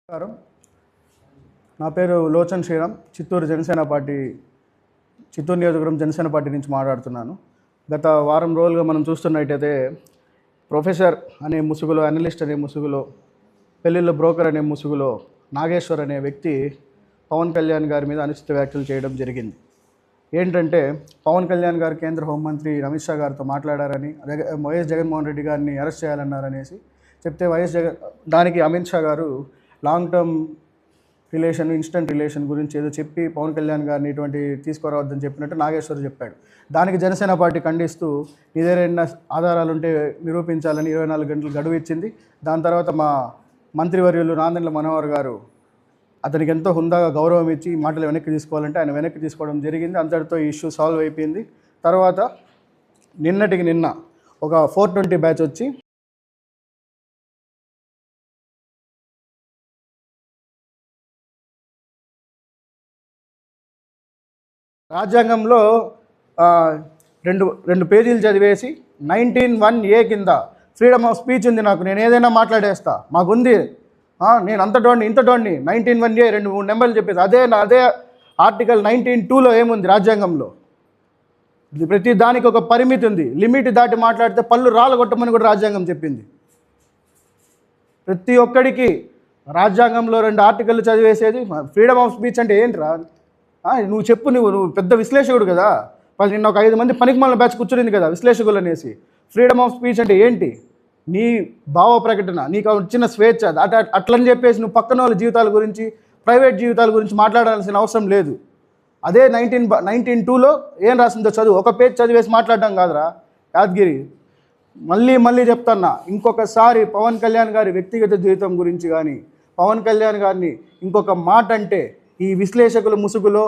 నమస్కారం. నా పేరు లోచన్ శ్రీరామ్. చిత్తూరు నియోజకవర్గం జనసేన పార్టీ నుంచి మాట్లాడుతున్నాను. గత వారం రోజులుగా మనం చూస్తున్నట్టయితే ప్రొఫెసర్ అనే ముసుగులో, అనలిస్ట్ అనే ముసుగులో, పెళ్ళిళ్ళ బ్రోకర్ అనే ముసుగులో నాగేశ్వర్ అనే వ్యక్తి పవన్ కళ్యాణ్ గారి మీద అనుచిత వ్యాఖ్యలు చేయడం జరిగింది. ఏంటంటే పవన్ కళ్యాణ్ గారు కేంద్ర హోంమంత్రి అమిత్ షా గారితో మాట్లాడారని, వైఎస్ జగన్మోహన్ రెడ్డి గారిని అరెస్ట్ చేయాలన్నారనేసి చెప్తే దానికి అమిత్ షా గారు long term relation, instant relation గురించి ఏదో చెప్పి పవన్ కళ్యాణ్ గారిని ఇటువంటి తీసుకురావద్దని చెప్పినట్టు నాగేశ్వర్ చెప్పాడు. దానికి జనసేన పార్టీ ఖండిస్తూ ఏదైనా ఆధారాలుంటే నిరూపించాలని 24 గంటలు గడువు ఇచ్చింది. దాని తర్వాత మా మంత్రివర్యులు నాదెండ్ల మనోహర్ గారు అతనికి ఎంతో హుందాగా గౌరవం ఇచ్చి ఈ మాటలు వెనక్కి తీసుకోవాలంటే ఆయన వెనక్కి తీసుకోవడం జరిగింది. అంతటితో ఈ ఇష్యూ సాల్వ్ అయిపోయింది. తర్వాత నిన్న ఒక 420 బ్యాచ్ వచ్చి రాజ్యాంగంలో రెండు పేజీలు చదివేసి 19(1)A కింద ఫ్రీడమ్ ఆఫ్ స్పీచ్ ఉంది, నాకు నేను ఏదైనా మాట్లాడేస్తా, మాకుంది, నేను అంతటోడిని ఇంతటోడిని 19(1)A 2-3 నెంబర్లు చెప్పేసి అదే ఆర్టికల్ 19(2)లో ఏముంది రాజ్యాంగంలో? ప్రతి దానికి ఒక పరిమితి ఉంది. లిమిట్ దాటి మాట్లాడితే పళ్ళు రాలగొట్టమని కూడా రాజ్యాంగం చెప్పింది. ప్రతి ఒక్కడికి రాజ్యాంగంలో 2 ఆర్టికల్ చదివేసేది. ఫ్రీడమ్ ఆఫ్ స్పీచ్ అంటే ఏంట్రా? నువ్వు చెప్పు, నువ్వు పెద్ద విశ్లేషకుడు కదా. నిన్న ఒక 5 మంది పనికిమాలిన బ్యాచ్ కూర్చునింది కదా విశ్లేషకులు అనేసి. ఫ్రీడమ్ ఆఫ్ స్పీచ్ అంటే ఏంటి? నీ భావ ప్రకటన, నీకు వచ్చిన స్వేచ్ఛ. అట్లని చెప్పేసి నువ్వు పక్కన వాళ్ళ జీవితాల గురించి, ప్రైవేట్ జీవితాల గురించి మాట్లాడాల్సిన అవసరం లేదు. అదే 19(2)లో ఏం రాసిందో చదువు. ఒక పేజ్ చదివేసి మాట్లాడడం కాదురా యాదగిరి. మళ్ళీ చెప్తున్నా, ఇంకొకసారి పవన్ కళ్యాణ్ గారి వ్యక్తిగత జీవితం గురించి కానీ, పవన్ కళ్యాణ్ గారిని ఇంకొక మాట అంటే, ఈ విశ్లేషకుల ముసుగులో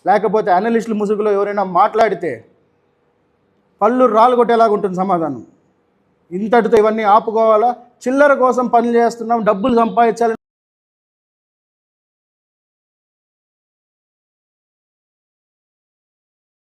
లేకపోతే అనలిస్టుల ముసుగులో ఎవరైనా మాట్లాడితే పళ్ళు రాలుగొట్టేలాగా ఉంటుంది సమాధానం. ఇంతటితో ఇవన్నీ ఆపుకోవాలా? చిల్లర కోసం పనులు చేస్తున్నాం, డబ్బులు సంపాదించాలని